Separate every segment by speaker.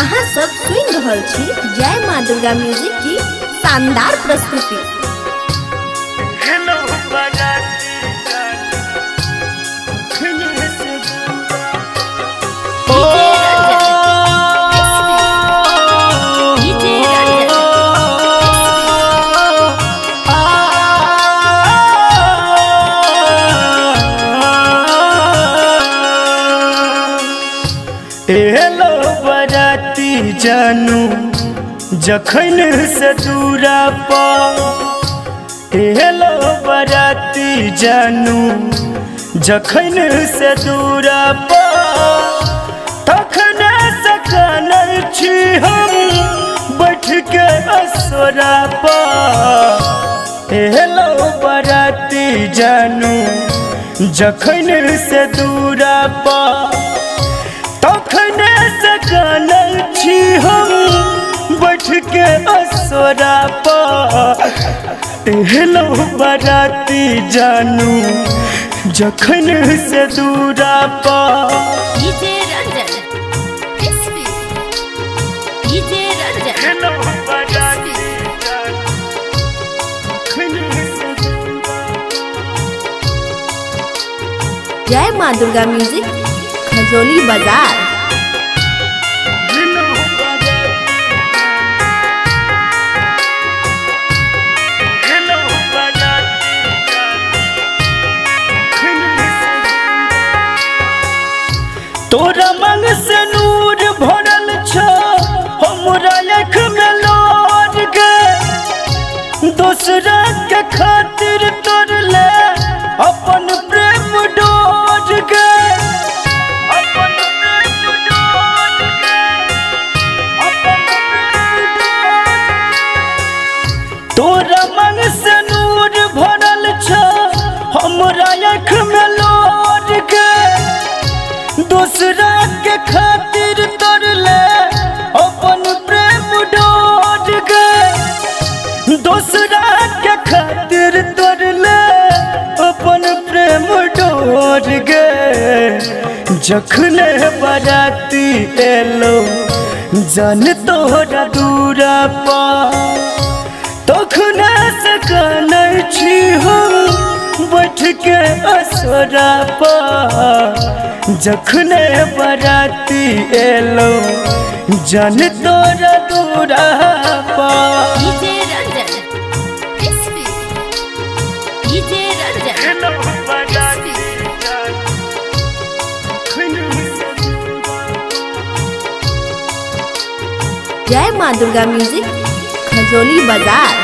Speaker 1: अहाँ सब सुन रहल छी जय माँ दुर्गा म्यूजिक की शानदार प्रस्तुति।
Speaker 2: हेलो बराती जानू जखन से दूरा पा, हेलो बराती जानू जखन से दूरा पा, तखन से कानल छी हम बैठ के असोरा पा। हेलो बराती जानू जखन से दूरा पा, तखने से कानल छी हम बैठ के असोरा पा। हेलो बराती जानू जखन से दूरा पा। हेलो बराती
Speaker 1: जय माँ दुर्गा म्यूजिक खजोली बाजार।
Speaker 2: तोरा मन से नूर भरल छ हमरा आँख में लोर गे, दूसरा के खातिर तोड़ ले अपन प्रेम डोर गे, अपन प्रेम डोर गे, अपन प्रेम डोर। तोरा मन से नूर भरल छ हमरा आँख में लोर गे, दूसरा के खातिर तोड़ ले अपन प्रेम डोर गे, दूसरा के खातिर तोड़ ले अपन प्रेम डोर गे। जखने बराती एलो जान तोरा दूरा पा, तखने से कानल छी हम बैठ के असोरा पा। जखने बराती एलो जान तोरा दूरा पा।
Speaker 1: जय माँ दुर्गा म्यूजिक खजोली बाजार।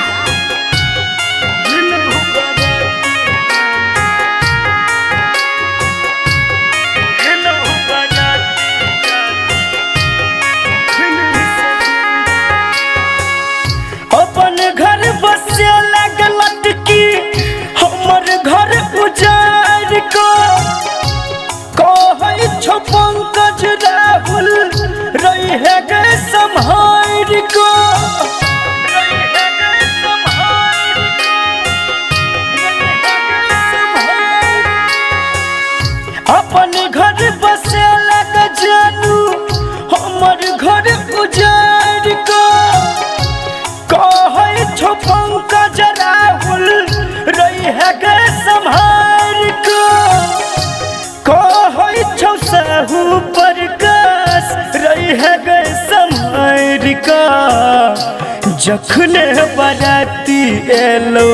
Speaker 2: अपन घर बसे लागल लटकी हमर घर उजाड़ को, कहै छो पंकज राहुल रहे गे सम्हार को। अपन घर बसे लग जानू हमर घर उजाड़ को, कहै छो पंकज राहुल रहे गे सम्हार को, कहै छो साहू प्रकाश रहे गे सम्हार का। जखने बराती एलो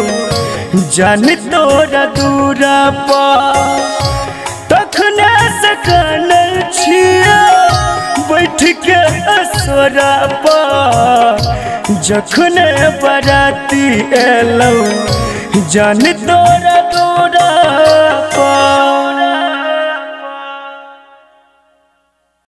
Speaker 2: जान तोरा दूरा पा, तखने से कानल छिया बैठ के असोरा पा। जखने बराती एलो जान तोरा दूरा